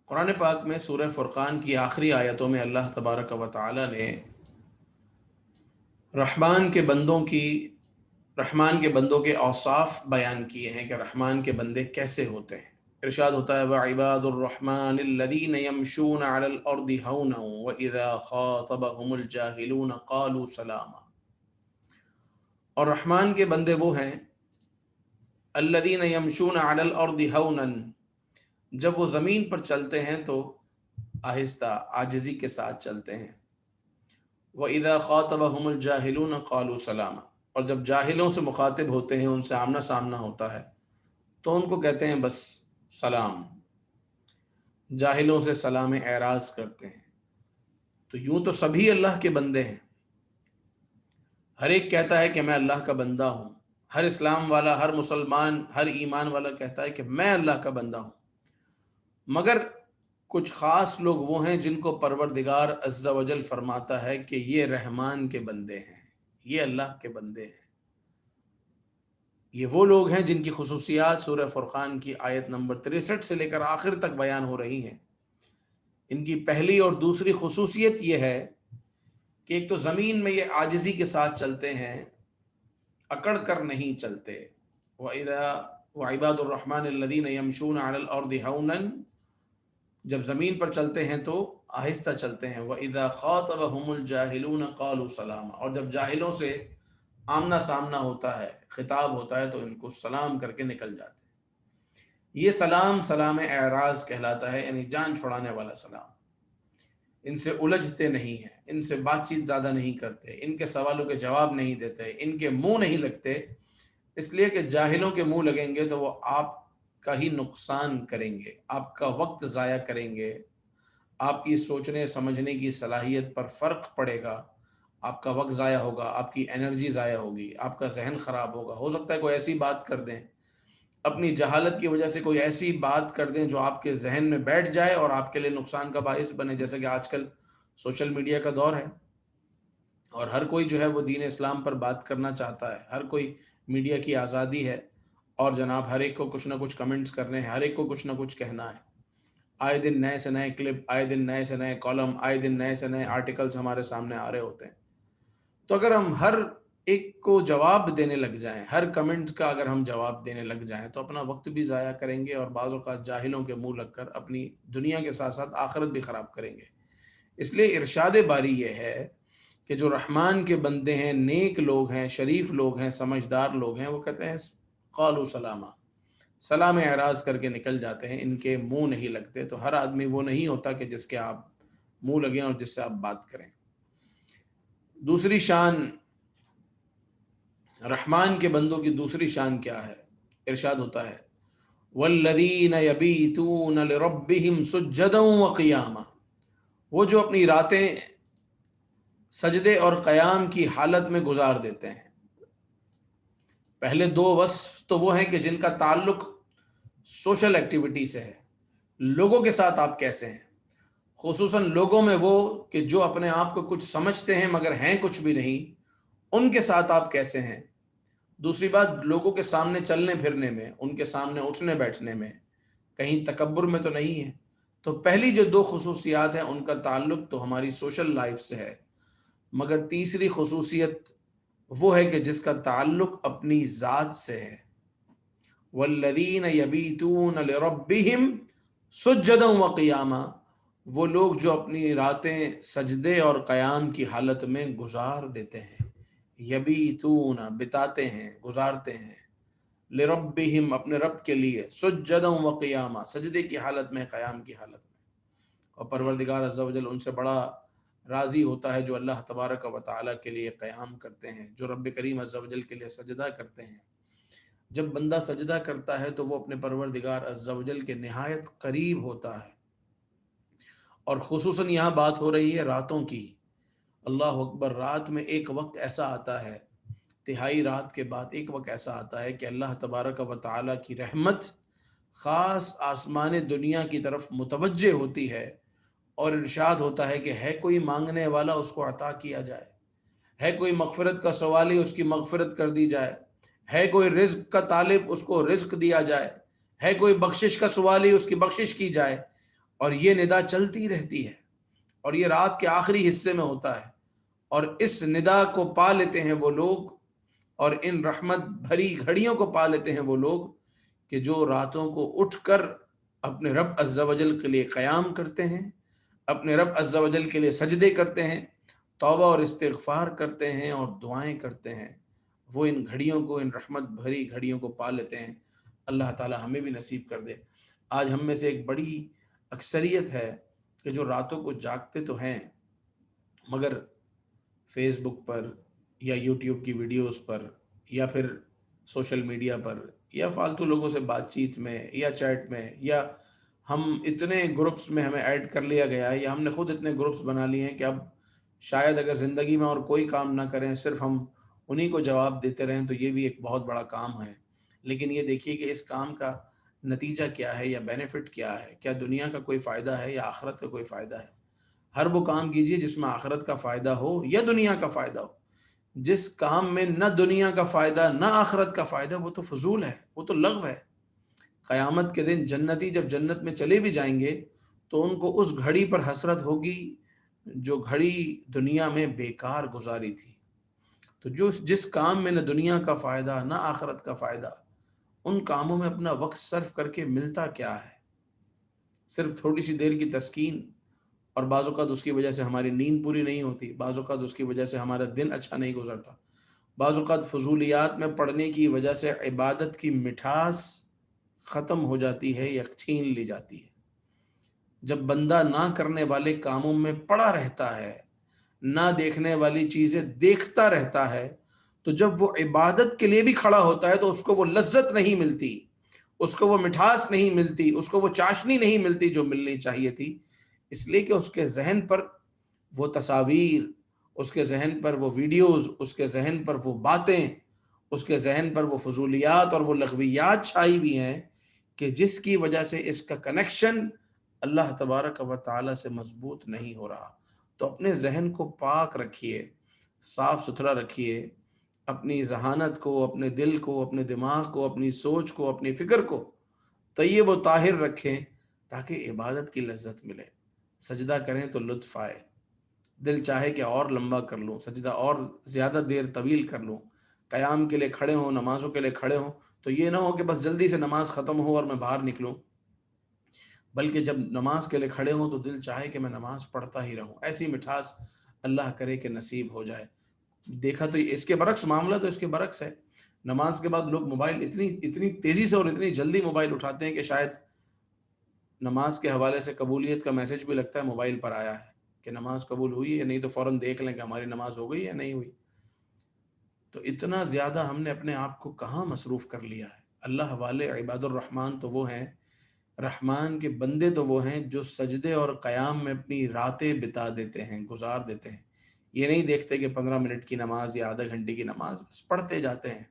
قرآن پاک میں سورہ فرقان کی آخری آیتوں میں اللہ تبارک و تعالی نے رحمان کے بندوں کی رحمان کے بندوں کے اوصاف بیان کیے ہیں کہ رحمان کے بندے کیسے ہوتے ہیں۔ ارشاد ہوتا ہے وَعِبَادُ الرَّحْمَنِ الَّذِينَ يَمْشُونَ عَلَى الْأَرْضِ هَوْنًا وَإِذَا خَاطَبَهُمُ الْجَاهِلُونَ قَالُوا سَلَامًا، اور رحمان کے بندے وہ ہیں الَّذِينَ يَمْشُونَ عَلَى الْأَرْضِ هَوْنًا، جب وہ زمین پر چلتے ہیں تو آہستہ عاجزی کے ساتھ چلتے ہیں۔ وَإِذَا خَاطَبَهُمُ الْجَاهِلُونَ قَالُوا سَلَامًا، اور جب جاہلوں سے مخاطب ہوتے ہیں، ان سے آمنا سامنا ہوتا ہے تو ان کو کہتے ہیں بس سلام، جاہلوں سے سلام اعراض کرتے ہیں۔ تو یوں تو سبھی اللہ کے بندے ہیں، ہر ایک کہتا ہے کہ میں اللہ کا بندہ ہوں، ہر اسلام والا، ہر مسلمان، ہر ایمان والا کہتا ہے کہ میں اللہ کا بندہ ہوں، مگر کچھ خاص لوگ وہ ہیں جن کو پروردگار عز و جل فرماتا ہے کہ یہ رحمان کے بندے ہیں، یہ اللہ کے بندے ہیں۔ یہ وہ لوگ ہیں جن کی خصوصیات سورہ فرقان کی آیت نمبر 63 سے لے کر آخر تک بیان ہو رہی ہیں۔ ان کی پہلی اور دوسری خصوصیت یہ ہے کہ ایک تو زمین میں یہ عاجزی کے ساتھ چلتے ہیں، اکڑ کر نہیں چلتے۔ وَعِبَادُ الرَّحْمَنِ الَّذِينَ يَمْشُونَ عَلَى الْأَرْضِ هَوْنًا، جب زمین پر چلتے ہیں تو آہستہ چلتے ہیں۔ وَإِذَا خَاطَبَهُمُ الْجَاهِلُونَ قَالُوا سَلَامًا، اور جب جاہلوں سے آمنا سامنا ہوتا ہے، خطاب ہوتا ہے، تو ان کو سلام کر کے نکل جاتے ہیں۔ یہ سلام سلام اعراض کہلاتا ہے، یعنی جان چھڑانے والا سلام۔ ان سے الجھتے نہیں ہیں، ان سے بات چیت زیادہ نہیں کرتے، ان کے سوالوں کے جواب نہیں دیتے، ان کے منہ نہیں لگتے، اس لیے کہ جاہلوں کے منہ لگیں گے تو وہ آپ کا ہی نقصان کریں گے، آپ کا وقت ضائع کریں گے، آپ کی سوچنے سمجھنے کی صلاحیت پر فرق پڑے گا، آپ کا وقت ضائع ہوگا، آپ کی انرجی ضائع ہوگی، آپ کا ذہن خراب ہوگا۔ ہو سکتا ہے کوئی ایسی بات کر دیں، اپنی جہالت کی وجہ سے کوئی ایسی بات کر دیں جو آپ کے ذہن میں بیٹھ جائے اور آپ کے لیے نقصان کا باعث بنے، جیسے کہ آج کل سوشل میڈیا کا دور ہے اور ہر کوئی جو ہے وہ دین اسلام پر بات کرنا چاہتا ہے، ہر کوئی، میڈیا کی آزادی ہے اور جناب ہر ایک کو کچھ نہ کچھ کمنٹس کرنے ہیں، ہر ایک کو کچھ نہ کچھ کہنا ہے۔ آئے دن نئے سے نئے کلپ، آئے دن نئے سے نئے کالم، آئے دن نئے سے نئے آرٹیکلز ہمارے سامنے آ رہے ہوتے ہیں۔ تو اگر ہم ہر ایک کو جواب دینے لگ جائیں، ہر کمنٹ کا اگر ہم جواب دینے لگ جائیں تو اپنا وقت بھی ضائع کریں گے اور بعض اوقات جاہلوں کے منہ لگ کر اپنی دنیا کے ساتھ ساتھ آخرت بھی خراب کریں گے۔ اس لیے ارشاد باری یہ ہے کہ جو رحمان کے بندے ہیں، نیک لوگ ہیں، شریف لوگ ہیں، سمجھدار لوگ ہیں، وہ کہتے ہیں قالوا سلاما، سلام اعراض کر کے نکل جاتے ہیں، ان کے منہ نہیں لگتے۔ تو ہر آدمی وہ نہیں ہوتا کہ جس کے آپ منہ لگیں اور جس سے آپ بات کریں۔ دوسری شان، رحمان کے بندوں کی دوسری شان کیا ہے؟ ارشاد ہوتا ہے وَالَّذِينَ يَبِيتُونَ لِرَبِّهِمْ سُجَّدًا وَقِيَامًا، وہ جو اپنی راتیں سجدے اور قیام کی حالت میں گزار دیتے ہیں۔ پہلے دو وصف تو وہ ہیں کہ جن کا تعلق سوشل ایکٹیویٹی سے ہے، لوگوں کے ساتھ آپ کیسے ہیں، خصوصاً لوگوں میں وہ کہ جو اپنے آپ کو کچھ سمجھتے ہیں مگر ہیں کچھ بھی نہیں، ان کے ساتھ آپ کیسے ہیں۔ دوسری بات، لوگوں کے سامنے چلنے پھرنے میں، ان کے سامنے اٹھنے بیٹھنے میں کہیں تکبر میں تو نہیں ہے۔ تو پہلی جو دو خصوصیات ہیں ان کا تعلق تو ہماری سوشل لائف سے ہے، مگر تیسری خصوصیت وہ ہے کہ جس کا تعلق اپنی ذات سے ہے۔ والذین یبیتون لربہم سجدا وقیاما، وہ لوگ جو اپنی راتیں سجدے اور قیام کی حالت میں گزار دیتے ہیں۔ یبیتون، بتاتے ہیں، گزارتے ہیں، لربہم، اپنے رب کے لیے، سجدا وقیاما، سجدے کی حالت میں، قیام کی حالت میں۔ اور پروردگار عز و جل ان سے بڑا راضی ہوتا ہے جو اللہ تبارک و تعالیٰ کے لیے قیام کرتے ہیں، جو رب کریم عز و جل کے لیے سجدہ کرتے ہیں۔ جب بندہ سجدہ کرتا ہے تو وہ اپنے پروردگار عز و جل کے نہایت قریب ہوتا ہے، اور خصوصاً یہاں بات ہو رہی ہے راتوں کی۔ اللہ اکبر، رات میں ایک وقت ایسا آتا ہے، تہائی رات کے بعد ایک وقت ایسا آتا ہے کہ اللہ تبارک و تعالیٰ کی رحمت خاص آسمان دنیا کی طرف متوجہ ہوتی ہے، اور ارشاد ہوتا ہے کہ ہے کوئی مانگنے والا اس کو عطا کیا جائے، ہے کوئی مغفرت کا سوالی اس کی مغفرت کر دی جائے، ہے کوئی رزق کا طالب اس کو رزق دیا جائے، ہے کوئی بخشش کا سوالی اس کی بخشش کی جائے۔ اور یہ ندا چلتی رہتی ہے، اور یہ رات کے آخری حصے میں ہوتا ہے، اور اس ندا کو پا لیتے ہیں وہ لوگ، اور ان رحمت بھری گھڑیوں کو پا لیتے ہیں وہ لوگ کہ جو راتوں کو اٹھ کر اپنے رب عز و جل کے لیے قیام کرتے ہیں، اپنے رب عز و جل کے لیے سجدے کرتے ہیں، توبہ اور استغفار کرتے ہیں اور دعائیں کرتے ہیں، وہ ان گھڑیوں کو، ان رحمت بھری گھڑیوں کو پا لیتے ہیں۔ اللہ تعالی ہمیں بھی نصیب کر دے۔ آج ہم میں سے ایک بڑی اکثریت ہے کہ جو راتوں کو جاگتے تو ہیں، مگر فیس بک پر یا یوٹیوب کی ویڈیوز پر یا پھر سوشل میڈیا پر یا فالتو لوگوں سے بات چیت میں یا چیٹ میں، یا ہم اتنے گروپس میں ہمیں ایڈ کر لیا گیا ہے، یا ہم نے خود اتنے گروپس بنا لیے ہیں کہ اب شاید اگر زندگی میں اور کوئی کام نہ کریں، صرف ہم انہی کو جواب دیتے رہیں، تو یہ بھی ایک بہت بڑا کام ہے۔ لیکن یہ دیکھیے کہ اس کام کا نتیجہ کیا ہے یا بینیفٹ کیا ہے، کیا دنیا کا کوئی فائدہ ہے یا آخرت کا کوئی فائدہ ہے؟ ہر وہ کام کیجئے جس میں آخرت کا فائدہ ہو یا دنیا کا فائدہ ہو۔ جس کام میں نہ دنیا کا فائدہ نہ آخرت کا فائدہ، وہ تو فضول ہے، وہ تو لغو ہے۔ قیامت کے دن جنتی جب جنت میں چلے بھی جائیں گے تو ان کو اس گھڑی پر حسرت ہوگی جو گھڑی دنیا میں بیکار گزاری تھی۔ تو جس کام میں نہ دنیا کا فائدہ نہ آخرت کا فائدہ، ان کاموں میں اپنا وقت صرف کر کے ملتا کیا ہے؟ صرف تھوڑی سی دیر کی تسکین، اور بعض اوقات اس کی وجہ سے ہماری نیند پوری نہیں ہوتی، بعض اوقات اس کی وجہ سے ہمارا دن اچھا نہیں گزرتا، بعض اوقات فضولیات میں پڑھنے کی وجہ سے عبادت کی مٹھاس ختم ہو جاتی ہے یا چھین لی جاتی ہے۔ جب بندہ نہ کرنے والے کاموں میں پڑا رہتا ہے، نہ دیکھنے والی چیزیں دیکھتا رہتا ہے، تو جب وہ عبادت کے لیے بھی کھڑا ہوتا ہے تو اس کو وہ لذت نہیں ملتی، اس کو وہ مٹھاس نہیں ملتی، اس کو وہ چاشنی نہیں ملتی جو ملنی چاہیے تھی، اس لیے کہ اس کے ذہن پر وہ تصاویر، اس کے ذہن پر وہ ویڈیوز، اس کے ذہن پر وہ باتیں، اس کے ذہن پر وہ فضولیات اور وہ لغویات چھائی ہوئی ہیں کہ جس کی وجہ سے اس کا کنیکشن اللہ تبارک و تعالی سے مضبوط نہیں ہو رہا۔ تو اپنے ذہن کو پاک رکھیے، صاف ستھرا رکھیے، اپنی ذہانت کو، اپنے دل کو، اپنے دماغ کو، اپنی سوچ کو، اپنی فکر کو طیب و طاہر رکھیں تاکہ عبادت کی لذت ملے۔ سجدہ کریں تو لطف آئے، دل چاہے کہ اور لمبا کر لوں سجدہ، اور زیادہ دیر طویل کر لوں، قیام کے لیے کھڑے ہوں، نمازوں کے لیے کھڑے ہوں، تو یہ نہ ہو کہ بس جلدی سے نماز ختم ہو اور میں باہر نکلوں، بلکہ جب نماز کے لیے کھڑے ہوں تو دل چاہے کہ میں نماز پڑھتا ہی رہوں۔ ایسی مٹھاس اللہ کرے کہ نصیب ہو جائے۔ دیکھا تو اس کے برعکس معاملہ تو اس کے برعکس ہے۔ نماز کے بعد لوگ موبائل اتنی تیزی سے اور اتنی جلدی موبائل اٹھاتے ہیں کہ شاید نماز کے حوالے سے قبولیت کا میسج بھی لگتا ہے موبائل پر آیا ہے کہ نماز قبول ہوئی ہے یا نہیں، تو فوراً دیکھ لیں کہ ہماری نماز ہو گئی یا نہیں ہوئی۔ تو اتنا زیادہ ہم نے اپنے آپ کو کہاں مصروف کر لیا ہے۔ اللہ والے عباد الرحمن تو وہ ہیں، رحمان کے بندے تو وہ ہیں جو سجدے اور قیام میں اپنی راتیں بتا دیتے ہیں، گزار دیتے ہیں۔ یہ نہیں دیکھتے کہ 15 منٹ کی نماز یا آدھا گھنٹے کی نماز، بس پڑھتے جاتے ہیں۔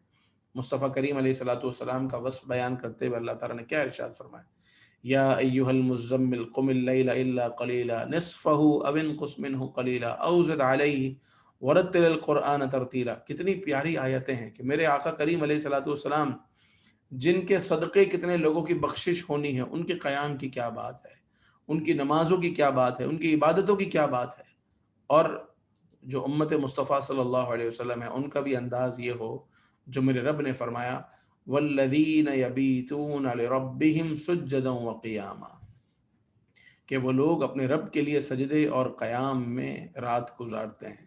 مصطفیٰ کریم علیہ الصلوۃ والسلام کا وصف بیان کرتے ہوئے اللہ تعالیٰ نے کیا ارشاد فرمایا؟ یا ایھا المزمل قم اللیل الا قلیلا نصفہ او انقص منہ قلیلا او زد علیہ ورتل القرآن ترتیلا۔ کتنی پیاری آیتیں ہیں کہ میرے آقا کریم علیہ الصلوۃ والسلام جن کے صدقے کتنے لوگوں کی بخشش ہونی ہے، ان کے قیام کی کیا بات ہے، ان کی نمازوں کی کیا بات ہے، ان کی عبادتوں کی کیا بات ہے، اور جو امت مصطفیٰ صلی اللہ علیہ وسلم ہے ان کا بھی انداز یہ ہو جو میرے رب نے فرمایا والذین یبیتون لربہم سجدا وقیاما، کہ وہ لوگ اپنے رب کے لیے سجدے اور قیام میں رات گزارتے ہیں۔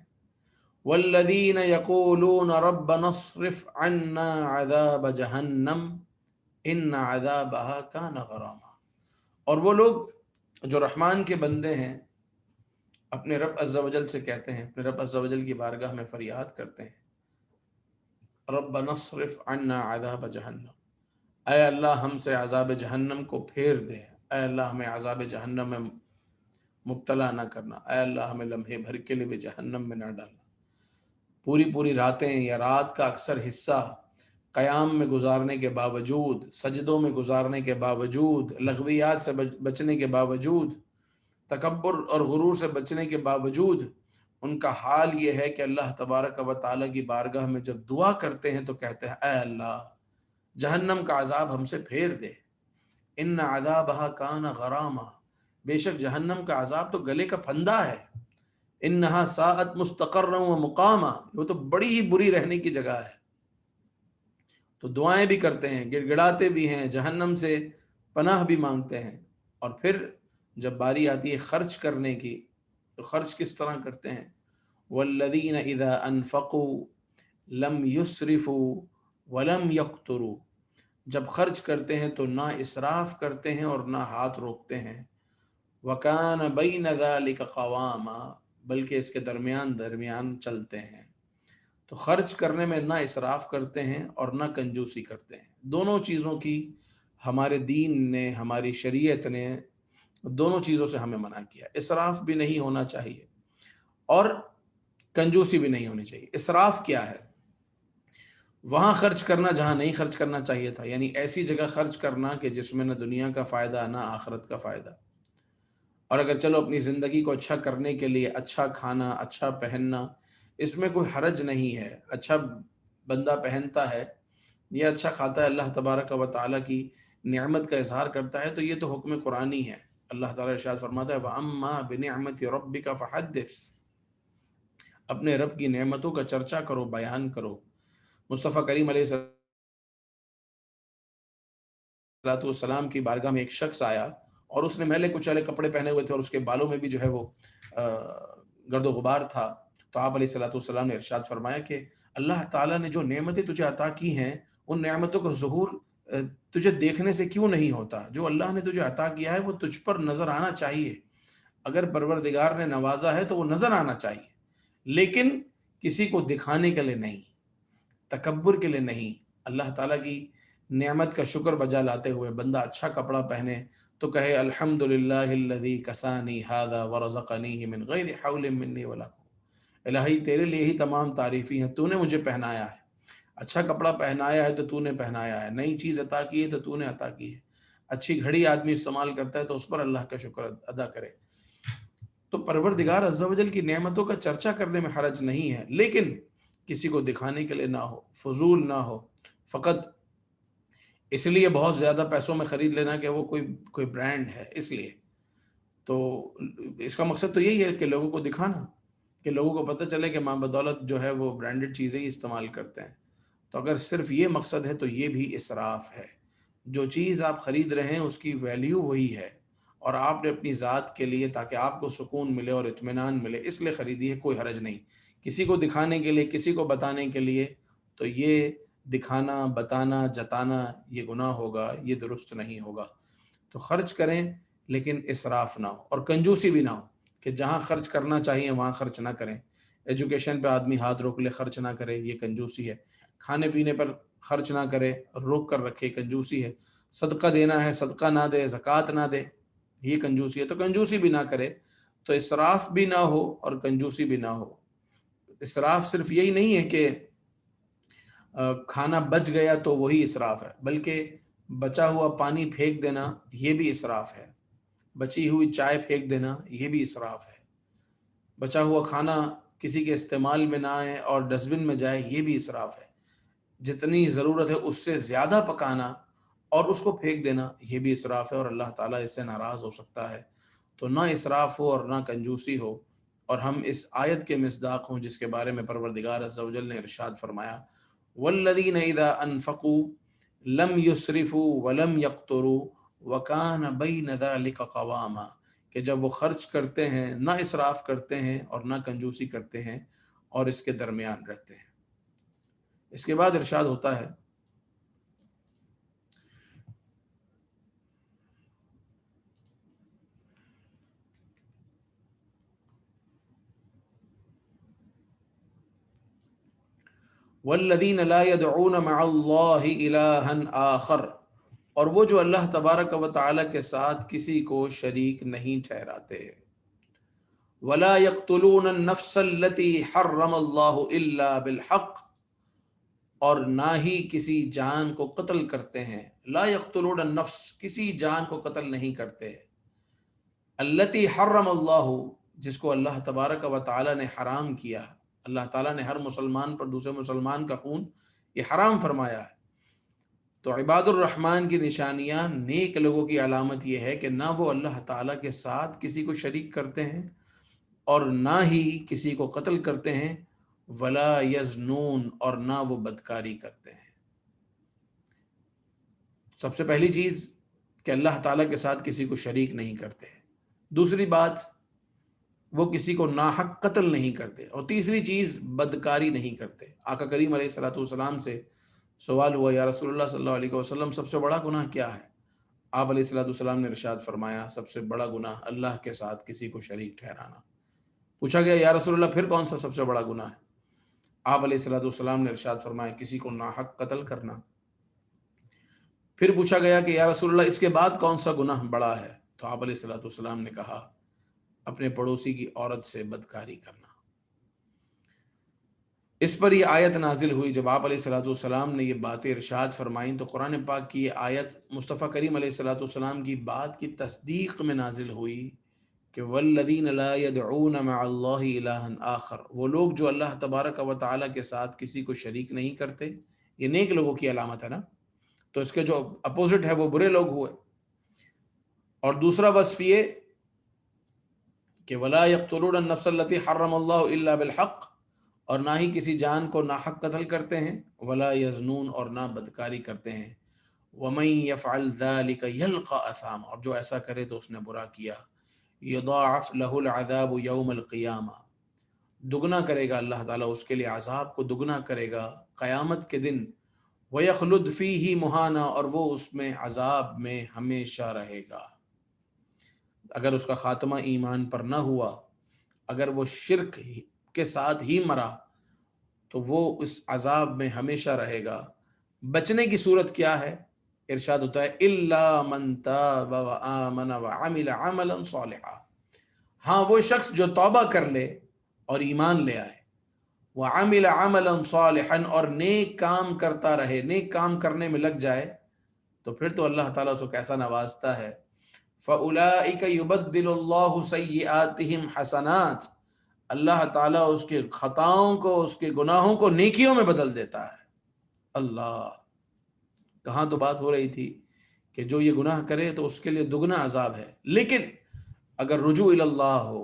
والذین یقولون ربنا اصرف عنا عذاب جہنم ان عذابها کان غراما، اور وہ لوگ جو رحمان کے بندے ہیں اپنے رب عز و جل سے کہتے ہیں، اپنے رب عز و جل کی بارگاہ میں فریاد کرتے ہیں ربنا اصرف عنا عذاب جہنم، اے اللہ ہم سے عذاب جہنم کو پھیر دے، اے اللہ ہمیں عذاب جہنم میں مبتلا نہ کرنا، اے اللہ ہمیں لمحے بھر کے لیے بھی جہنم میں نہ ڈالنا۔ پوری راتیں یا رات کا اکثر حصہ قیام میں گزارنے کے باوجود، سجدوں میں گزارنے کے باوجود، لغویات سے بچنے کے باوجود، تکبر اور غرور سے بچنے کے باوجود، ان کا حال یہ ہے کہ اللہ تبارک و تعالیٰ کی بارگاہ میں جب دعا کرتے ہیں تو کہتے ہیں اے اللہ جہنم کا عذاب ہم سے پھیر دے، ان عذابها کان غراما، بے شک جہنم کا عذاب تو گلے کا پھندا ہے، انہا ساعت مستقرا و مقاما، وہ تو بڑی ہی بری رہنے کی جگہ ہے۔ تو دعائیں بھی کرتے ہیں، گڑ گڑاتے بھی ہیں، جہنم سے پناہ بھی مانگتے ہیں، اور پھر جب باری آتی ہے خرچ کرنے کی تو خرچ کس طرح کرتے ہیں؟ والذین اذا انفقوا لم یسرفوا ولم یقتروا، جب خرچ کرتے ہیں تو نہ اسراف کرتے ہیں اور نہ ہاتھ روکتے ہیں، وکان بین ذلک قواما، بلکہ اس کے درمیان درمیان چلتے ہیں۔ تو خرچ کرنے میں نہ اسراف کرتے ہیں اور نہ کنجوسی کرتے ہیں، دونوں چیزوں کی ہمارے دین نے، ہماری شریعت نے دونوں چیزوں سے ہمیں منع کیا۔ اسراف بھی نہیں ہونا چاہیے اور کنجوسی بھی نہیں ہونی چاہیے۔ اسراف کیا ہے؟ وہاں خرچ کرنا جہاں نہیں خرچ کرنا چاہیے تھا، یعنی ایسی جگہ خرچ کرنا کہ جس میں نہ دنیا کا فائدہ نہ آخرت کا فائدہ۔ اور اگر چلو اپنی زندگی کو اچھا کرنے کے لیے اچھا کھانا، اچھا پہننا، اس میں کوئی حرج نہیں ہے، اچھا بندہ پہنتا ہے یا اچھا کھاتا ہے، اللہ تبارک و تعالیٰ کی نعمت کا اظہار کرتا ہے، تو یہ تو حکم قرآنی ہے۔ اللہ تعالیٰ ارشاد فرماتا ہے وَأَمَّا بِنِعْمَةِ رَبِّكَ فَحَدِّثْ، اپنے رب کی نعمتوں کا چرچا کرو، بیان کرو۔ مصطفیٰ کریم علیہ السلام کی بارگاہ میں ایک شخص آیا اور اس نے میلے کچالے کپڑے پہنے ہوئے تھے اور اس کے بالوں میں بھی جو ہے وہ گرد و غبار تھا۔ تو آپ علیہ السلام نے ارشاد فرمایا کہ اللہ تعالیٰ نے جو نعمتیں تجھے عطا کی ہیں، ان نعمتوں کا ظہور تجھے دیکھنے سے کیوں نہیں ہوتا؟ جو اللہ نے تجھے عطا کیا ہے وہ تجھ پر نظر آنا چاہیے۔ اگر پروردگار نے نوازا ہے تو وہ نظر آنا چاہیے، لیکن کسی کو دکھانے کے لیے نہیں، تکبر کے لیے نہیں۔ اللہ تعالیٰ کی نعمت کا شکر بجا لاتے ہوئے بندہ اچھا کپڑا پہنے تو کہے الحمدللہ الذی کسانی ھذا ورزقنیہ من غیر حول منی ولا قوة، الہی تیرے لیے ہی تمام تعریفیں ہیں، تو نے مجھے پہنایا ہے، اچھا کپڑا پہنایا ہے تو تو نے پہنایا ہے، نئی چیز عطا کی ہے تو تو نے عطا کی ہے، اچھی گھڑی آدمی استعمال کرتا ہے تو اس پر اللہ کا شکر ادا کرے۔ تو پروردگار عز و جل کی نعمتوں کا چرچا کرنے میں حرج نہیں ہے، لیکن کسی کو دکھانے کے لیے نہ ہو، فضول نہ ہو، فقط اس لیے بہت زیادہ پیسوں میں خرید لینا کہ وہ کوئی برانڈ ہے اس لیے۔ تو اس کا مقصد تو یہی ہے کہ لوگوں کو دکھانا، کہ لوگوں کو پتہ چلے کہ ماں بدولت جو ہے وہ برانڈڈ چیزیں ہی استعمال کرتے ہیں۔ تو اگر صرف یہ مقصد ہے تو یہ بھی اسراف ہے۔ جو چیز آپ خرید رہے ہیں اس کی ویلیو وہی ہے، اور آپ نے اپنی ذات کے لیے تاکہ آپ کو سکون ملے اور اطمینان ملے اس لیے خریدی ہے، کوئی حرج نہیں۔ کسی کو دکھانے کے لیے، کسی کو بتانے کے لیے تو یہ دکھانا، بتانا، جتانا یہ گناہ ہوگا، یہ درست نہیں ہوگا۔ تو خرچ کریں لیکن اسراف نہ ہو اور کنجوسی بھی نہ ہو، کہ جہاں خرچ کرنا چاہیے وہاں خرچ نہ کریں۔ ایجوکیشن پہ آدمی ہاتھ روک لے، خرچ نہ کرے، یہ کنجوسی ہے۔ کھانے پینے پر خرچ نہ کرے، روک کر رکھے، کنجوسی ہے۔ صدقہ دینا ہے، صدقہ نہ دے، زکوٰۃ نہ دے، یہ کنجوسی ہے۔ تو کنجوسی بھی نہ کرے، تو اسراف بھی نہ ہو اور کنجوسی بھی نہ ہو۔ اسراف صرف یہی نہیں ہے کہ کھانا بچ گیا تو وہی اسراف ہے، بلکہ بچا ہوا پانی پھینک دینا یہ بھی اسراف ہے، بچی ہوئی چائے پھینک دینا یہ بھی اسراف ہے، بچا ہوا کھانا کسی کے استعمال میں نہ آئے اور ڈسٹ بن میں جائے یہ بھی اسراف ہے، جتنی ضرورت ہے اس سے زیادہ پکانا اور اس کو پھینک دینا یہ بھی اسراف ہے، اور اللہ تعالیٰ اس سے ناراض ہو سکتا ہے۔ تو نہ اسراف ہو اور نہ کنجوسی ہو، اور ہم اس آیت کے مصداق ہوں جس کے بارے میں پروردگار عز و جل نے ارشاد فرمایا والذین اذا انفقوا لم یسرفوا ولم یقتروا وکان بین ذلک قواما، کہ جب وہ خرچ کرتے ہیں نہ اسراف کرتے ہیں اور نہ کنجوسی کرتے ہیں اور اس کے درمیان رہتے ہیں۔ اس کے بعد ارشاد ہوتا ہے والذین لا يدعون مع اللہ الہا آخر، اور وہ جو اللہ تبارک و تعالی کے ساتھ کسی کو شریک نہیں ٹھہراتے، ولا يقتلون النفس التي حرم اللہ الا بالحق، اور نہ ہی کسی جان کو قتل کرتے ہیں، لا يقتلون النفس، کسی جان کو قتل نہیں کرتے، التي حرم اللہ، جس کو اللہ تبارک و تعالی نے حرام کیا۔ اللہ تعالیٰ نے ہر مسلمان پر دوسرے مسلمان کا خون یہ حرام فرمایا ہے۔ تو عباد الرحمن کی نشانیاں، نیک لوگوں کی علامت یہ ہے کہ نہ وہ اللہ تعالیٰ کے ساتھ کسی کو شریک کرتے ہیں اور نہ ہی کسی کو قتل کرتے ہیں، ولا یزنون، اور نہ وہ بدکاری کرتے ہیں۔ سب سے پہلی چیز کہ اللہ تعالیٰ کے ساتھ کسی کو شریک نہیں کرتے۔ دوسری بات، وہ کسی کو ناحق قتل نہیں کرتے، اور تیسری چیز بدکاری نہیں کرتے۔ آقا کریم علیہ الصلوۃ والسلام سے سوال ہوا، یا رسول اللہ صلی اللہ علیہ وسلم سب سے بڑا گناہ کیا ہے؟ آپ علیہ الصلوۃ والسلام نے ارشاد فرمایا، سب سے بڑا گناہ اللہ کے ساتھ کسی کو شریک ٹھہرانا۔ پوچھا گیا، یا رسول اللہ پھر کون سا سب سے بڑا گناہ ہے؟ آپ علیہ الصلوۃ والسلام نے ارشاد فرمایا، کسی کو ناحق قتل کرنا۔ پھر پوچھا گیا کہ یا رسول اللہ اس کے بعد کون سا گناہ بڑا ہے؟ تو آپ علیہ الصلوۃ والسلام نے کہا، اپنے پڑوسی کی عورت سے بدکاری کرنا۔ اس پر یہ آیت نازل ہوئی۔ جب آپ علیہ الصلوۃ والسلام نے یہ باتیں ارشاد فرمائیں تو قرآن پاک کی یہ آیت مصطفیٰ کریم علیہ الصلوۃ والسلام کی بات کی تصدیق میں نازل ہوئی کہ والذین لا يدعون مع اللہ الہا آخر، وہ لوگ جو اللہ تبارک و تعالیٰ کے ساتھ کسی کو شریک نہیں کرتے۔ یہ نیک لوگوں کی علامت ہے نا، تو اس کے جو اپوزٹ ہے وہ برے لوگ ہوئے۔ اور دوسرا وصف یہ کہ ولا یقتلون النفس التي حرم اللہ الا بالحق، اور نہ ہی کسی جان کو ناحق قتل کرتے ہیں، ولا یزنون، اور نہ بدکاری کرتے ہیں، ومن یفعل ذلک یلقى اثاما، اور جو ایسا کرے تو اس نے برا کیا، یضاعف له العذاب یوم القیامہ، دگنا کرے گا اللہ تعالیٰ اس کے لیے عذاب کو دگنا کرے گا قیامت کے دن، ویخلد فیہ مہانا، اور وہ اس میں عذاب میں ہمیشہ رہے گا۔ اگر اس کا خاتمہ ایمان پر نہ ہوا، اگر وہ شرک کے ساتھ ہی مرا، تو وہ اس عذاب میں ہمیشہ رہے گا۔ بچنے کی صورت کیا ہے؟ ارشاد ہوتا ہے الا من تاب وآمن وعمل عملا صالحا، ہاں وہ شخص جو توبہ کر لے اور ایمان لے آئے، وعمل عملا صالحا، اور نیک کام کرتا رہے، نیک کام کرنے میں لگ جائے، تو پھر تو اللہ تعالیٰ اس کو کیسا نوازتا ہے، فَأُولَئِكَ يُبَدِّلُ اللَّهُ سَيِّئَاتِهِمْ حَسَنَاتٍ، اللہ تعالیٰ اس کے خطاؤں کو، اس کے گناہوں کو نیکیوں میں بدل دیتا ہے۔ اللہ، کہاں تو بات ہو رہی تھی کہ جو یہ گناہ کرے تو اس کے لیے دگنا عذاب ہے، لیکن اگر رجوع اللہ ہو،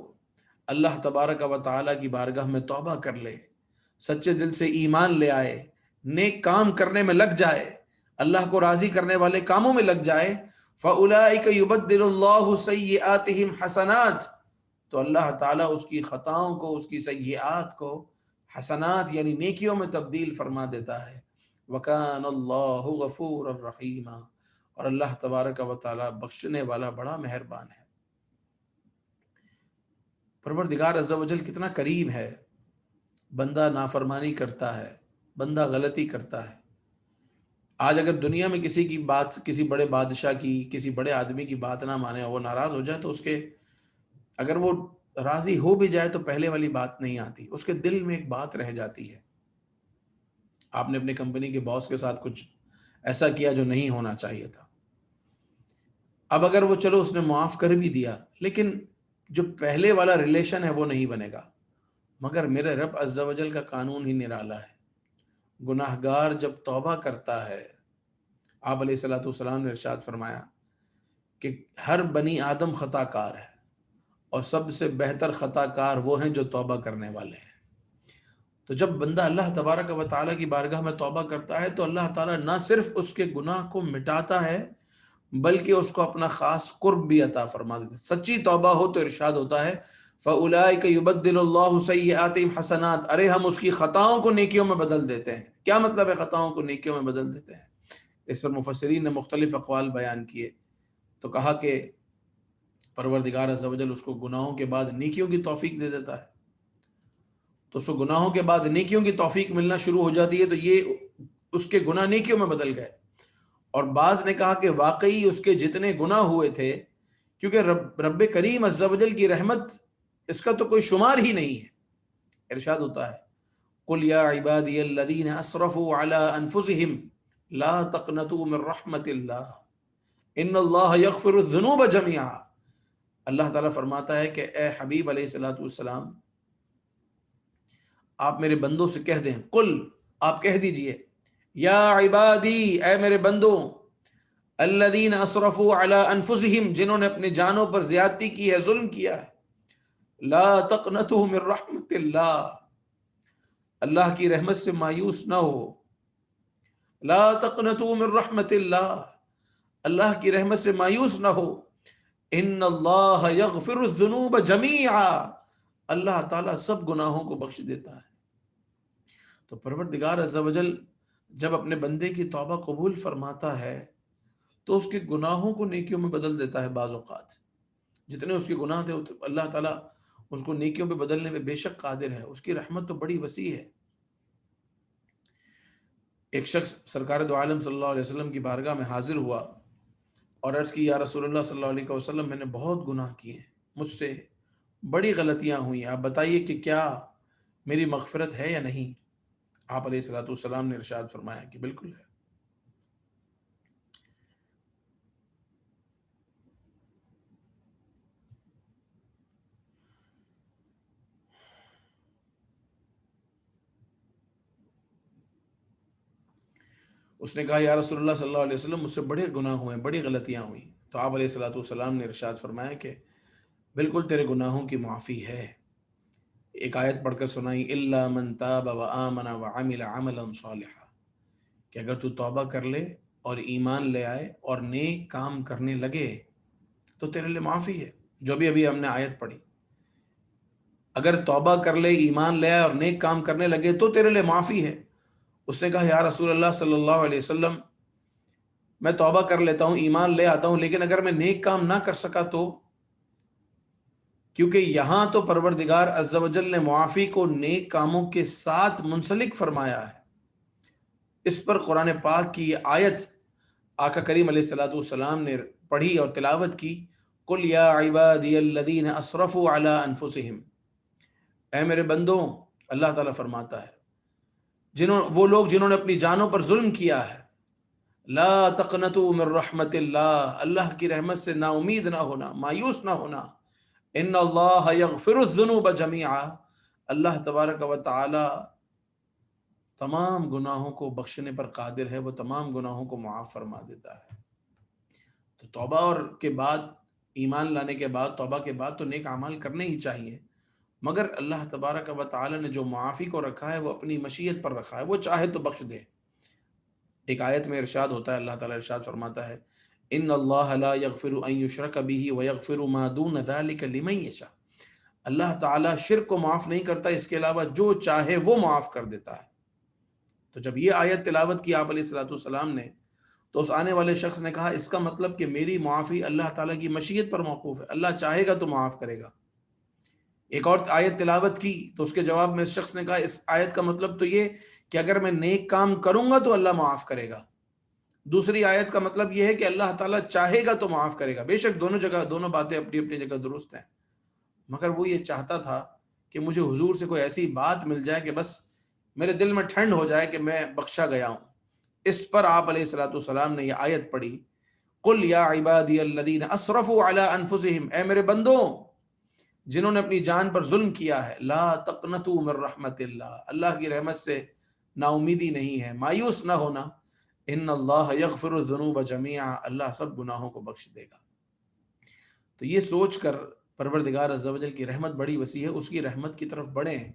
اللہ تبارک و تعالیٰ کی بارگاہ میں توبہ کر لے، سچے دل سے ایمان لے آئے، نیک کام کرنے میں لگ جائے، اللہ کو راضی کرنے والے کاموں میں لگ جائے، فَأُولَئِكَ يُبَدِّلُ اللَّهُ سَيِّئَاتِهِمْ حَسَنَاتٍ، تو اللہ تعالیٰ اس کی خطاؤں کو، اس کی سیئات کو حسنات یعنی نیکیوں میں تبدیل فرما دیتا ہے۔ وَكَانَ اللَّهُ غَفُورًا رَحِيمًا، اور اللہ تبارک و تعالیٰ بخشنے والا بڑا مہربان ہے۔ پروردگار عز و جل کتنا کریم ہے، بندہ نافرمانی کرتا ہے، بندہ غلطی کرتا ہے۔ آج اگر دنیا میں کسی کی بات، کسی بڑے بادشاہ کی، کسی بڑے آدمی کی بات نہ مانے اور وہ ناراض ہو جائے تو اس کے، اگر وہ راضی ہو بھی جائے تو پہلے والی بات نہیں آتی، اس کے دل میں ایک بات رہ جاتی ہے، آپ نے اپنی کمپنی کے باس کے ساتھ کچھ ایسا کیا جو نہیں ہونا چاہیے تھا۔ اب اگر وہ چلو اس نے معاف کر بھی دیا، لیکن جو پہلے والا ریلیشن ہے وہ نہیں بنے گا۔ مگر میرے رب عز و جل کا قانون ہی نرالا ہے، گناہگار جب توبہ کرتا ہے، آپ علیہ الصلوۃ والسلام نے ارشاد فرمایا کہ ہر بنی آدم خطا کار ہے، اور سب سے بہتر خطا کار وہ ہیں جو توبہ کرنے والے ہیں۔ تو جب بندہ اللہ تبارک و تعالیٰ کی بارگاہ میں توبہ کرتا ہے تو اللہ تعالیٰ نہ صرف اس کے گناہ کو مٹاتا ہے بلکہ اس کو اپنا خاص قرب بھی عطا فرما دیتا ہے۔ سچی توبہ ہو تو ارشاد ہوتا ہے فَأُولَئِكَ يُبَدِّلُ اللَّهُ سَيِّئَاتِهِمْ حَسَنَاتٍ، ارے ہم اس کی خطاؤں کو نیکیوں میں بدل دیتے ہیں۔ کیا مطلب ہے خطاؤں کو نیکیوں میں بدل دیتے ہیں؟ اس پر مفسرین نے مختلف اقوال بیان کیے، تو کہا کہ پروردگار عز و جل اس کو گناہوں کے بعد نیکیوں کی توفیق دے دیتا ہے، تو اس کو گناہوں کے بعد نیکیوں کی توفیق ملنا شروع ہو جاتی ہے، تو یہ اس کے گناہ نیکیوں میں بدل گئے۔ اور بعض نے کہا کہ واقعی اس کے جتنے گناہ ہوئے تھے، کیونکہ رب کریم عز و جل کی رحمت اس کا تو کوئی شمار ہی نہیں ہے۔ ارشاد ہوتا ہے قُلْ يَا عِبَادِيَ الَّذِينَ أَسْرَفُوا عَلَىٰ أَنفُسِهِمْ لَا تَقْنَطُوا مِن رَحْمَةِ اللَّهِ إِنَّ اللَّهَ يَغْفِرُ الذُّنُوبَ جَمِيعًا۔ اللہ تعالیٰ فرماتا ہے کہ اے حبیب علیہ الصلوۃ والسلام، آپ میرے بندوں سے کہہ دیں، قل، آپ کہہ دیجئے، یا عبادی، اے میرے بندوں، الذین اسرفوا علی انفسہم، جنہوں نے اپنے جانوں پر زیادتی کی ہے، ظلم کیا ہے، لا تقنطوا من رحمت اللہ، اللہ کی رحمت سے مایوس نہ ہو، لا تقنطوا من رحمت اللہ، اللہ کی رحمت سے مایوس نہ ہو، ان اللہ یغفر الذنوب جمیعا، اللہ تعالیٰ سب گناہوں کو بخش دیتا ہے۔ تو پروردگار عز و جل جب اپنے بندے کی توبہ قبول فرماتا ہے تو اس کے گناہوں کو نیکیوں میں بدل دیتا ہے۔ بعض اوقات جتنے اس کے گناہ تھے اللہ تعالیٰ اس کو نیکیوں پہ بدلنے میں بے شک قادر ہے، اس کی رحمت تو بڑی وسیع ہے۔ ایک شخص سرکار دو عالم صلی اللہ علیہ وسلم کی بارگاہ میں حاضر ہوا اور عرض کی، یا رسول اللہ صلی اللہ علیہ وسلم، میں نے بہت گناہ کیے ہیں، مجھ سے بڑی غلطیاں ہوئی ہیں، آپ بتائیے کہ کیا میری مغفرت ہے یا نہیں؟ آپ علیہ الصلوۃ والسلام نے ارشاد فرمایا کہ بالکل ہے۔ اس نے کہا، یا رسول اللہ صلی اللہ علیہ وسلم، مجھ سے بڑے گناہ ہوئے، بڑی غلطیاں ہوئیں۔ تو آپ علیہ الصلوۃ والسلام نے ارشاد فرمایا کہ بالکل تیرے گناہوں کی معافی ہے۔ ایک آیت پڑھ کر سنائی، الا من تاب وآمن وعمل عملا صالحا، کہ اگر تو توبہ کر لے اور ایمان لے آئے اور نیک کام کرنے لگے تو تیرے لیے معافی ہے۔ جو بھی ابھی ہم نے آیت پڑھی، اگر توبہ کر لے، ایمان لے آئے اور نیک کام کرنے لگے تو تیرے لیے معافی ہے۔ اس نے کہا، یا رسول اللہ صلی اللہ علیہ وسلم، میں توبہ کر لیتا ہوں، ایمان لے آتا ہوں، لیکن اگر میں نیک کام نہ کر سکا تو؟ کیونکہ یہاں تو پروردگار عز و جل نے معافی کو نیک کاموں کے ساتھ منسلک فرمایا ہے۔ اس پر قرآن پاک کی یہ آیت آقا کریم علیہ الصلوۃ والسلام نے پڑھی اور تلاوت کی، قل یا عبادی الذین اسرفوا علی انفسہم، اے میرے بندوں، اللہ تعالیٰ فرماتا ہے وہ لوگ جنہوں نے اپنی جانوں پر ظلم کیا ہے، لا تقنطوا من رحمت اللہ، اللہ کی رحمت سے نا امید نہ ہونا، مایوس نہ ہونا، ان اللہ یغفر الذنوب جمیعا، اللہ تبارک و تعالی تمام گناہوں کو بخشنے پر قادر ہے، وہ تمام گناہوں کو معاف فرما دیتا ہے۔ تو توبہ اور کے بعد، ایمان لانے کے بعد، توبہ کے بعد تو نیک اعمال کرنے ہی چاہیے، مگر اللہ تبارک و تعالی نے جو معافی کو رکھا ہے وہ اپنی مشیت پر رکھا ہے، وہ چاہے تو بخش دے۔ ایک آیت میں ارشاد ہوتا ہے، اللہ تعالیٰ ارشاد فرماتا ہے، ان اللہ لا یغفر ان یشرک بہ ویغفر ما دون ذلک لمن یشاء، اللہ تعالیٰ شرک کو معاف نہیں کرتا، اس کے علاوہ جو چاہے وہ معاف کر دیتا ہے۔ تو جب یہ آیت تلاوت کی آپ علیہ الصلوۃ والسلام نے، تو اس آنے والے شخص نے کہا، اس کا مطلب کہ میری معافی اللہ تعالیٰ کی مشیت پر موقوف ہے، اللہ چاہے گا تو معاف کرے گا۔ ایک اور آیت تلاوت کی تو اس کے جواب میں اس شخص نے کہا، اس آیت کا مطلب تو یہ کہ اگر میں نیک کام کروں گا تو اللہ معاف کرے گا۔ دوسری آیت کا مطلب یہ ہے کہ اللہ تعالیٰ چاہے گا تو معاف کرے گا۔ بے شک دونوں باتیں اپنی اپنی جگہ درست ہیں، مگر وہ یہ چاہتا تھا کہ مجھے حضور سے کوئی ایسی بات مل جائے کہ بس میرے دل میں ٹھنڈ ہو جائے کہ میں بخشا گیا ہوں۔ اس پر آپ علیہ الصلوۃ والسلام نے یہ آیت پڑھی، قل یا عبادی الذین اسرفوا علی انفسہم، اے میرے بندوں جنہوں نے اپنی جان پر ظلم کیا ہے، لا تقنطوا من رحمت اللہ، اللہ کی رحمت سے نا امیدی نہیں ہے، مایوس نہ ہونا، ان اللہ یغفر الذنوب جمیعا، اللہ سب گناہوں کو بخش دے گا۔ تو یہ سوچ کر پروردگار عز و جل کی رحمت بڑی وسیع ہے، اس کی رحمت کی طرف بڑھیں،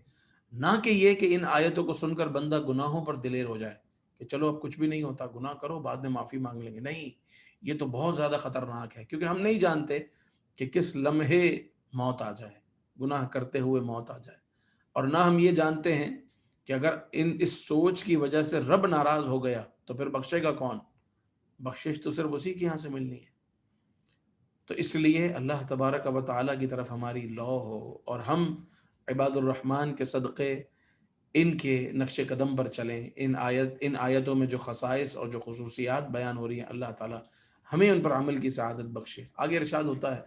نہ کہ یہ کہ ان آیتوں کو سن کر بندہ گناہوں پر دلیر ہو جائے کہ چلو اب کچھ بھی نہیں ہوتا، گناہ کرو بعد میں معافی مانگ لیں گے۔ نہیں، یہ تو بہت زیادہ خطرناک ہے، کیونکہ ہم نہیں جانتے کہ کس لمحے موت آ جائے، گناہ کرتے ہوئے موت آ جائے، اور نہ ہم یہ جانتے ہیں کہ اگر اس سوچ کی وجہ سے رب ناراض ہو گیا تو پھر بخشے گا کون؟ بخشش تو صرف اسی کے یہاں سے ملنی ہے۔ تو اس لیے اللہ تبارک و تعالیٰ کی طرف ہماری لو ہو، اور ہم عباد الرحمن کے صدقے ان کے نقش قدم پر چلیں۔ ان آیتوں میں جو خصائص اور جو خصوصیات بیان ہو رہی ہیں، اللہ تعالیٰ ہمیں ان پر عمل کی سعادت بخشے۔ آگے ارشاد ہوتا ہے،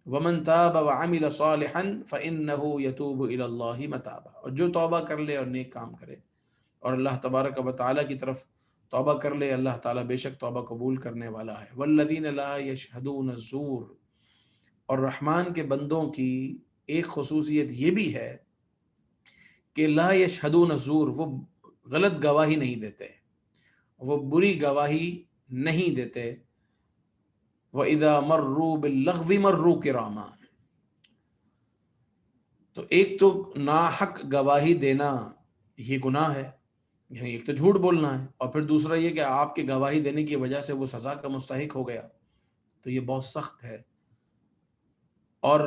وَمَن تَابَ وَعَمِلَ صَالِحًا فَإِنَّهُ يَتُوبُ إِلَى اللَّهِ مَتَابًا، اور جو توبہ کر لے اور نیک کام کرے اور اللہ تبارک و تعالیٰ کی طرف توبہ کر لے، اللہ تعالیٰ بے شک توبہ قبول کرنے والا ہے۔ وَالَّذِينَ لَا يَشْهَدُونَ الزُّورَ، اور رحمان کے بندوں کی ایک خصوصیت یہ بھی ہے کہ لا یشہدون الزور، وہ غلط گواہی نہیں دیتے، وہ بری گواہی نہیں دیتے. وَإِذَا مَرُّوا بِاللَّغْوِ مَرُّوا كِرَامًا. تو ایک تو ناحق گواہی دینا یہ گناہ ہے، یعنی ایک تو جھوٹ بولنا ہے، اور پھر دوسرا یہ کہ آپ کے گواہی دینے کی وجہ سے وہ سزا کا مستحق ہو گیا، تو یہ بہت سخت ہے. اور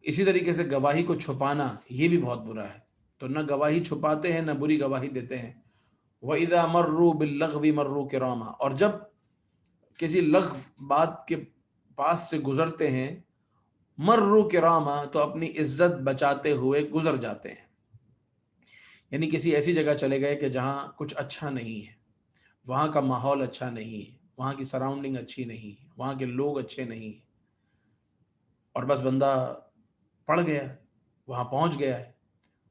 اسی طریقے سے گواہی کو چھپانا یہ بھی بہت برا ہے. تو نہ گواہی چھپاتے ہیں نہ بری گواہی دیتے ہیں. وَإِذَا مَرُّوا بِاللَّغْوِ مَرُّوا كِرَامًا. اور جب کسی لغو بات کے پاس سے گزرتے ہیں، مروا کرامہ، تو اپنی عزت بچاتے ہوئے گزر جاتے ہیں. یعنی کسی ایسی جگہ چلے گئے کہ جہاں کچھ اچھا نہیں ہے، وہاں کا ماحول اچھا نہیں ہے، وہاں کی سراؤنڈنگ اچھی نہیں ہے، وہاں کے لوگ اچھے نہیں ہیں، اور بس بندہ پڑ گیا ہے، وہاں پہنچ گیا ہے،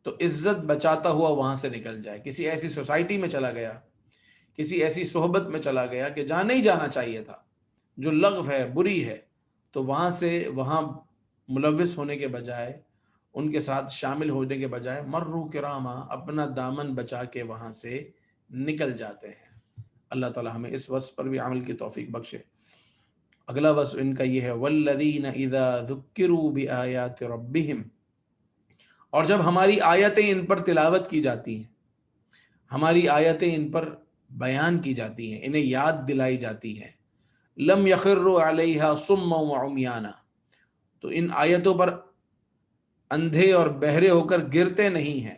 تو عزت بچاتا ہوا وہاں سے نکل جائے. کسی ایسی سوسائٹی میں چلا گیا، کسی ایسی صحبت میں چلا گیا کہ جہاں نہیں جانا چاہیے تھا، جو لغو ہے، بری ہے، تو وہاں ملوث ہونے کے بجائے، ان کے ساتھ شامل ہونے کے بجائے، مروا کرامہ، اپنا دامن بچا کے وہاں سے نکل جاتے ہیں. اللہ تعالی ہمیں اس وصف پر بھی عمل کی توفیق بخشے. اگلا وصف ان کا یہ ہے، والذین اذا ذکروا بآیات ربہم. اور جب ہماری آیتیں ان پر تلاوت کی جاتی ہیں، ہماری آیتیں ان پر بیان کی جاتی ہیں، انہیں یاد دلائی جاتی ہیں، لم یخروا علیہا صما وعمیانا، تو ان آیتوں پر اندھے اور بہرے ہو کر گرتے نہیں ہیں.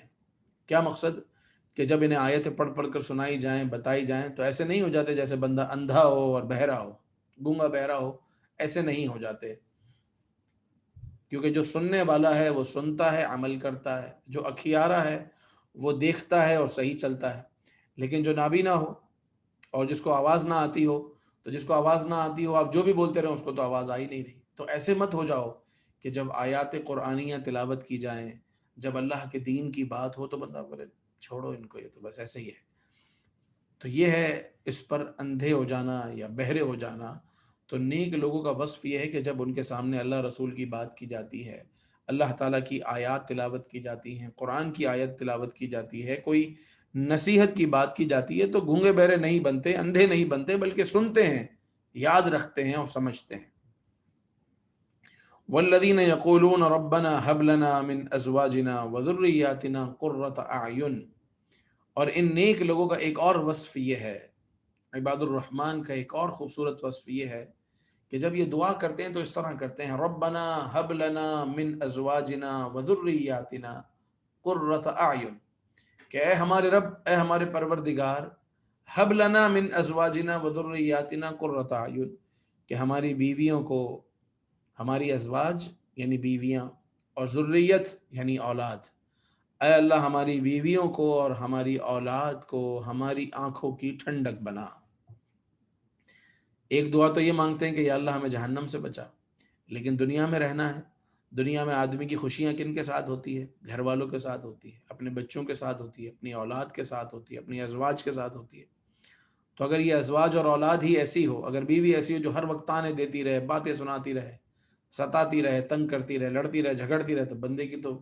کیا مقصد؟ کہ جب انہیں آیتیں پڑھ پڑھ کر سنائی جائیں، بتائی جائیں، تو ایسے نہیں ہو جاتے جیسے بندہ اندھا ہو اور بہرا ہو، گونگا بہرا ہو، ایسے نہیں ہو جاتے. کیونکہ جو سننے والا ہے وہ سنتا ہے، عمل کرتا ہے. جو اکھیارا ہے وہ دیکھتا ہے اور صحیح چلتا ہے. لیکن جو نابینا ہو اور جس کو آواز نہ آتی ہو، تو جس کو آواز نہ آتی ہو آپ جو بھی بولتے رہے اس کو تو آواز آئی نہیں رہی. تو ایسے مت ہو جاؤ کہ جب آیات قرآنیہ تلاوت کی جائیں، جب اللہ کے دین کی بات ہو، تو بندہ بولے چھوڑو ان کو، یہ تو بس ایسے ہی ہے. تو یہ ہے اس پر اندھے ہو جانا یا بہرے ہو جانا. تو نیک لوگوں کا وصف یہ ہے کہ جب ان کے سامنے اللہ رسول کی بات کی جاتی ہے، اللہ تعالیٰ کی آیات تلاوت کی جاتی ہیں، قرآن کی آیت تلاوت کی جاتی ہے، کوئی نصیحت کی بات کی جاتی ہے، تو گونگے بہرے نہیں بنتے، اندھے نہیں بنتے، بلکہ سنتے ہیں، یاد رکھتے ہیں اور سمجھتے ہیں. والذین یقولون ربنا هب لنا من ازواجنا وذریاتنا قرۃ اعین. اور ان نیک لوگوں کا ایک اور وصف یہ ہے، عباد الرحمن کا ایک اور خوبصورت وصف یہ ہے کہ جب یہ دعا کرتے ہیں تو اس طرح کرتے ہیں، ربنا هب لنا من ازواجنا وذریاتنا قرۃ اعین، کہ اے ہمارے رب، اے ہمارے پروردگار، هب لنا من ازواجنا وذریاتنا قرۃ اعین، کہ ہماری بیویوں کو، ہماری ازواج یعنی بیویاں، اور ذریت یعنی اولاد، اے اللہ ہماری بیویوں کو اور ہماری اولاد کو ہماری آنکھوں کی ٹھنڈک بنا. ایک دعا تو یہ مانگتے ہیں کہ یا اللہ ہمیں جہنم سے بچا، لیکن دنیا میں رہنا ہے. دنیا میں آدمی کی خوشیاں کن کے ساتھ ہوتی ہے؟ گھر والوں کے ساتھ ہوتی ہے، اپنے بچوں کے ساتھ ہوتی ہے، اپنی اولاد کے ساتھ ہوتی ہے، اپنی ازواج کے ساتھ ہوتی ہے. تو اگر یہ ازواج اور اولاد ہی ایسی ہو، اگر بیوی ایسی ہو جو ہر وقت تانے دیتی رہے، باتیں سناتی رہے، ستاتی رہے، تنگ کرتی رہے، لڑتی رہے، جھگڑتی رہے، تو بندے کی تو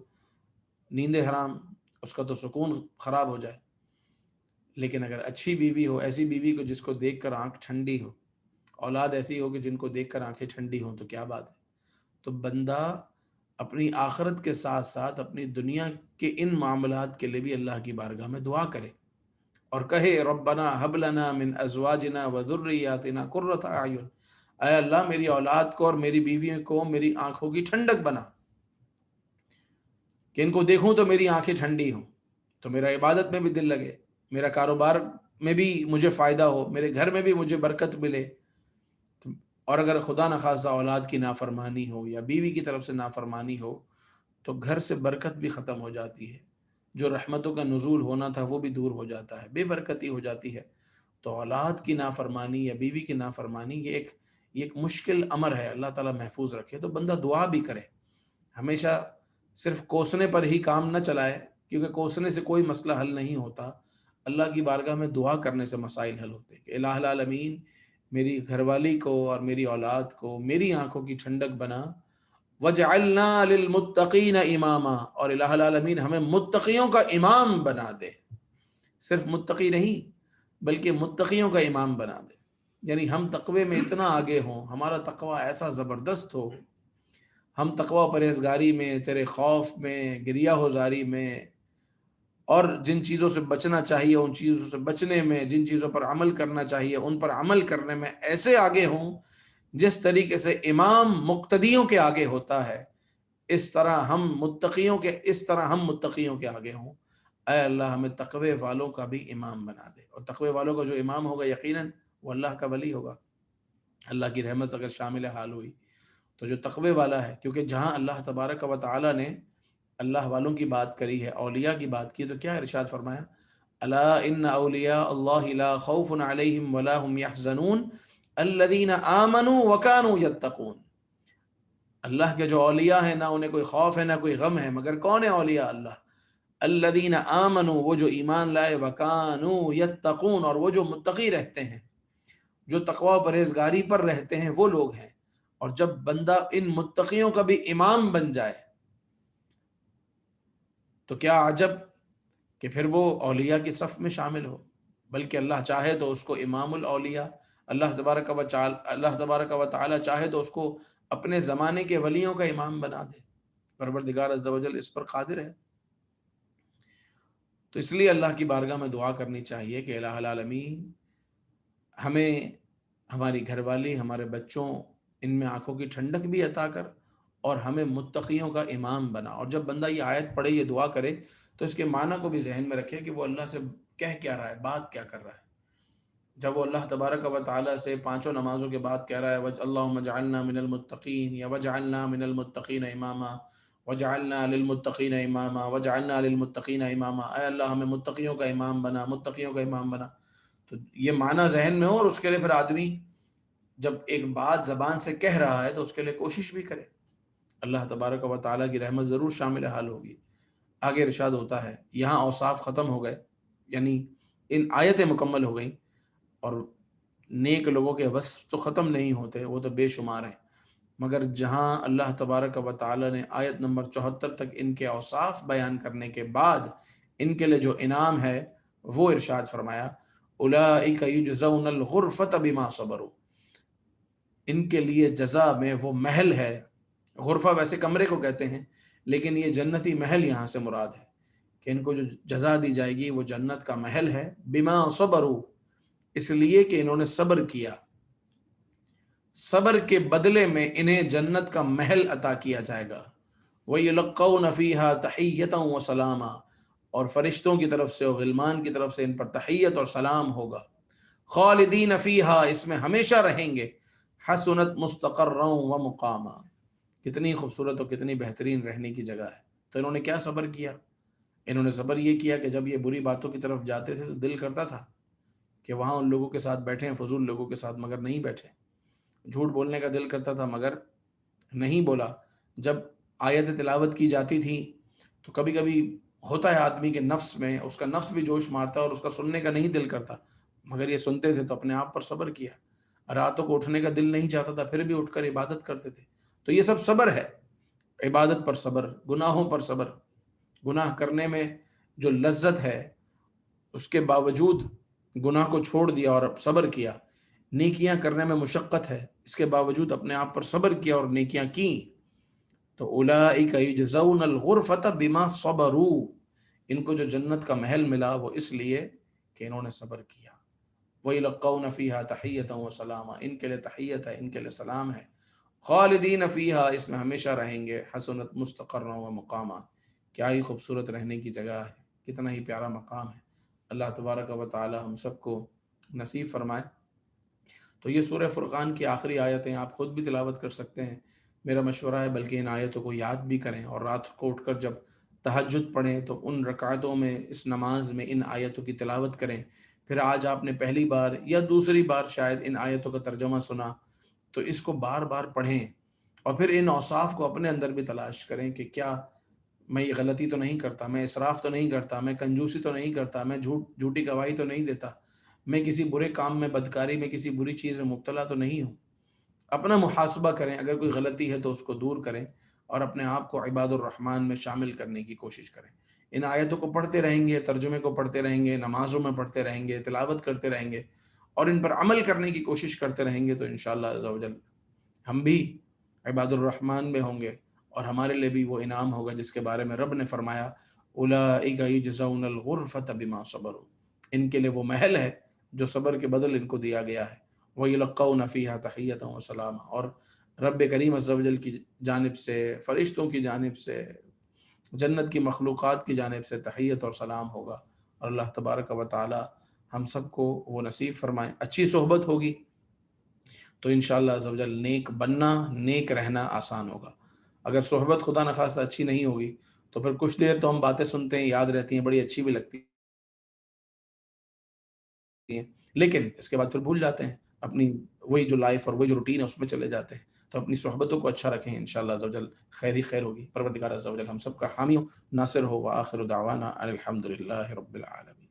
نیند حرام، اس کا تو سکون خراب ہو جائے. لیکن اگر اچھی بیوی ہو، ایسی بیوی کو جس کو دیکھ کر آنکھ ٹھنڈی ہو، اولاد ایسی ہو کہ جن کو دیکھ کر آنکھیں ٹھنڈی ہوں، تو کیا بات ہے. تو بندہ اپنی آخرت کے ساتھ ساتھ اپنی دنیا کے ان معاملات کے لیے بھی اللہ کی بارگاہ میں دعا کرے اور کہے، ربنا هب لنا من ازواجنا وذریاتنا قرۃ اعین، اے اللہ میری اولاد کو اور میری بیویوں کو میری آنکھوں کی ٹھنڈک بنا، کہ ان کو دیکھوں تو میری آنکھیں ٹھنڈی ہوں، تو میرا عبادت میں بھی دل لگے، میرا کاروبار میں بھی مجھے فائدہ ہو، میرے گھر میں بھی مجھے برکت ملے. اور اگر خدا نخواستہ اولاد کی نافرمانی ہو یا بیوی کی طرف سے نافرمانی ہو، تو گھر سے برکت بھی ختم ہو جاتی ہے، جو رحمتوں کا نزول ہونا تھا وہ بھی دور ہو جاتا ہے، بے برکتی ہو جاتی ہے. تو اولاد کی نافرمانی یا بیوی کی نافرمانی یہ ایک مشکل امر ہے، اللہ تعالیٰ محفوظ رکھے. تو بندہ دعا بھی کرے، ہمیشہ صرف کوسنے پر ہی کام نہ چلائے، کیونکہ کوسنے سے کوئی مسئلہ حل نہیں ہوتا. اللہ کی بارگاہ میں دعا کرنے سے مسائل حل ہوتے ہیں کہ الہ العالمین میری گھر والی کو اور میری اولاد کو میری آنکھوں کی ٹھنڈک بنا، وَجْعَلْنَا لِلْمُتَّقِينَ إِمَامًا، اور الہ العالمین ہمیں متقیوں کا امام بنا دے. صرف متقی نہیں، بلکہ متقیوں کا امام بنا دے. یعنی ہم تقوی میں اتنا آگے ہوں، ہمارا تقوی ایسا زبردست ہو، ہم تقوی پرہیزگاری میں، تیرے خوف میں، گریہ ہوزاری میں، اور جن چیزوں سے بچنا چاہیے ان چیزوں سے بچنے میں، جن چیزوں پر عمل کرنا چاہیے ان پر عمل کرنے میں ایسے آگے ہوں جس طریقے سے امام مقتدیوں کے آگے ہوتا ہے، اس طرح ہم متقیوں کے آگے ہوں. اے اللہ ہمیں تقوی والوں کا بھی امام بنا دے، اور تقوی والوں کا جو امام ہوگا یقیناً وہ اللہ کا ولی ہوگا. اللہ کی رحمت اگر شامل حال ہوئی تو جو تقوی والا ہے، کیونکہ جہاں اللہ تبارک و تعالی نے اللہ والوں کی بات کری ہے، اولیاء کی بات کی، تو کیا ارشاد فرمایا؟ الا ان اولیاء اللہ لا خوف علیہم ولا هم يحزنون الذین آمنوا وكانوا يتقون. اللہ کے جو اولیاء ہیں نہ انہیں کوئی خوف ہے نہ کوئی غم ہے. مگر کون ہے اولیاء اللہ؟ الذین آمنوا، وہ جو ایمان لائے، وکانوا یتقون، اور وہ جو متقی رہتے ہیں، جو تقوی و پرہیزگاری پر رہتے ہیں، وہ لوگ ہیں. اور جب بندہ ان متقیوں کا بھی امام بن جائے تو کیا عجب کہ پھر وہ اولیاء کی صف میں شامل ہو. بلکہ اللہ چاہے تو اس کو امام الاولیاء، اللہ تبارک و تعالی چاہے تو اس کو اپنے زمانے کے ولیوں کا امام بنا دے. پروردگار عز و جل اس پر قادر ہے. تو اس لیے اللہ کی بارگاہ میں دعا کرنی چاہیے کہ الہ العالمین ہمیں، ہماری گھر والی، ہمارے بچوں، ان میں آنکھوں کی ٹھنڈک بھی عطا کر، اور ہمیں متقیوں کا امام بنا. اور جب بندہ یہ آیت پڑھے، یہ دعا کرے، تو اس کے معنی کو بھی ذہن میں رکھے کہ وہ اللہ سے کہہ کیا رہا ہے، بات کیا کر رہا ہے. جب وہ اللہ تبارک و تعالیٰ سے پانچوں نمازوں کے بعد کہہ رہا ہے اللہم اجعلنا من المتقین، یا وجعلنا من المتقین اماما، وجعلنا للمتقین اماما، وجعلنا للمتقین اماما، اے اللہ ہمیں متقیوں کا امام بنا، متقیوں کا امام بنا. تو یہ معنی ذہن میں ہو، اور اس کے لیے پھر آدمی جب ایک بات زبان سے کہہ رہا ہے تو اس کے لیے کوشش بھی کرے. اللہ تبارک و تعالیٰ کی رحمت ضرور شامل حال ہوگی. آگے ارشاد ہوتا ہے، یہاں اوصاف ختم ہو گئے، یعنی ان آیتیں مکمل ہو گئیں، اور نیک لوگوں کے وصف تو ختم نہیں ہوتے، وہ تو بے شمار ہیں. مگر جہاں اللہ تبارک و تعالی نے آیت نمبر 74 تک ان کے اوصاف بیان کرنے کے بعد ان کے لیے جو انعام ہے وہ ارشاد فرمایا، اولئک یجزون الغرفۃ بما صبروا. ان کے لیے جزا میں وہ محل ہے. غرفہ ویسے کمرے کو کہتے ہیں، لیکن یہ جنتی محل یہاں سے مراد ہے کہ ان کو جو جزا دی جائے گی وہ جنت کا محل ہے. بما صبروا، اس لیے کہ انہوں نے صبر کیا، صبر کے بدلے میں انہیں جنت کا محل عطا کیا جائے گا. وَيُلَقَّوْنَ فِيهَا تَحِيَّةً وَسَلَامًا، اور فرشتوں کی طرف سے اور غلمان کی طرف سے ان پر تحیت اور سلام ہوگا. خالدین فیہا، اس میں ہمیشہ رہیں گے. حسنت مستقرا و مقاما، کتنی خوبصورت اور کتنی بہترین رہنے کی جگہ ہے. تو انہوں نے کیا صبر کیا؟ انہوں نے صبر یہ کیا کہ جب یہ بری باتوں کی طرف جاتے تھے تو دل کرتا تھا کہ وہاں ان لوگوں کے ساتھ بیٹھیں، فضول لوگوں کے ساتھ، مگر نہیں بیٹھے. جھوٹ بولنے کا دل کرتا تھا مگر نہیں بولا. جب آیت تلاوت کی جاتی تھی تو کبھی کبھی ہوتا ہے آدمی کے نفس میں، اس کا نفس بھی جوش مارتا ہے اور اس کا سننے کا نہیں دل کرتا، مگر یہ سنتے تھے تو اپنے آپ پر صبر کیا. راتوں کو اٹھنے کا دل نہیں چاہتا تھا، پھر بھی اٹھ کر عبادت کرتے تھے. تو یہ سب صبر ہے، عبادت پر صبر، گناہوں پر صبر. گناہ کرنے میں جو لذت ہے اس کے باوجود گناہ کو چھوڑ دیا اور صبر کیا. نیکیاں کرنے میں مشقت ہے، اس کے باوجود اپنے آپ پر صبر کیا اور نیکیاں کی. تو اولئک یجزون الغرفۃ بما صبروا، ان کو جو جنت کا محل ملا وہ اس لیے کہ انہوں نے صبر کیا. وَيُلَقَّوْنَ فِيهَا تَحِيَّةً وَسَلَامًا، ان کے لیے تحیت ہے، ان کے لیے سلام ہے. خالدین فیہا، اس میں ہمیشہ رہیں گے. حسنت مستقرا و مقاما، کیا ہی خوبصورت رہنے کی جگہ ہے، کتنا ہی پیارا مقام ہے. اللہ تبارک و تعالی ہم سب کو نصیب فرمائے. تو یہ سورہ فرقان کی آخری آیتیں آپ خود بھی تلاوت کر سکتے ہیں. میرا مشورہ ہے بلکہ ان آیتوں کو یاد بھی کریں، اور رات کو اٹھ کر جب تہجد پڑھیں تو ان رکعتوں میں، اس نماز میں ان آیتوں کی تلاوت کریں. پھر آج آپ نے پہلی بار یا دوسری بار شاید ان آیتوں کا ترجمہ سنا، تو اس کو بار بار پڑھیں، اور پھر ان اوصاف کو اپنے اندر بھی تلاش کریں کہ کیا میں یہ غلطی تو نہیں کرتا، میں اسراف تو نہیں کرتا، میں کنجوسی تو نہیں کرتا، میں جھوٹی گواہی تو نہیں دیتا، میں کسی برے کام میں، بدکاری میں، کسی بری چیز میں مبتلا تو نہیں ہوں. اپنا محاسبہ کریں، اگر کوئی غلطی ہے تو اس کو دور کریں، اور اپنے آپ کو عباد الرحمن میں شامل کرنے کی کوشش کریں. ان آیتوں کو پڑھتے رہیں گے، ترجمے کو پڑھتے رہیں گے، نمازوں میں پڑھتے رہیں گے، تلاوت کرتے رہیں گے اور ان پر عمل کرنے کی کوشش کرتے رہیں گے تو انشاءاللہ عز و جل ہم بھی عباد الرحمن میں ہوں گے اور ہمارے لیے بھی وہ انعام ہوگا جس کے بارے میں رب نے فرمایا اولئک یجزون الغرفۃ بما صبروا، ان کے لیے وہ محل ہے جو صبر کے بدل ان کو دیا گیا ہے، وَيُلَقَّوْنَ فِيهَا تَحِيَّةً وَسَلَامًا، اور رب کریم عز و جل کی جانب سے، فرشتوں کی جانب سے، جنت کی مخلوقات کی جانب سے تحیت اور سلام ہوگا۔ اور اللہ تبارک و تعالی ہم سب کو وہ نصیب فرمائے۔ اچھی صحبت ہوگی تو انشاءاللہ عز و جل نیک بننا، نیک رہنا آسان ہوگا۔ اگر صحبت خدا نخواستہ اچھی نہیں ہوگی تو پھر کچھ دیر تو ہم باتیں سنتے ہیں، یاد رہتی ہیں، بڑی اچھی بھی لگتی ہیں، لیکن اس کے بعد پھر بھول جاتے ہیں، اپنی وہی جو لائف اور وہی جو روٹین ہے اس میں چلے جاتے ہیں۔ تو اپنی صحبتوں کو اچھا رکھیں، انشاءاللہ عز و جل خیر ہی خیر ہوگی۔ پروردگار عز و جل ہم سب کا حامی ہو، ناصر ہو۔ وآخر دعوانا ان الحمد للہ رب العالمین۔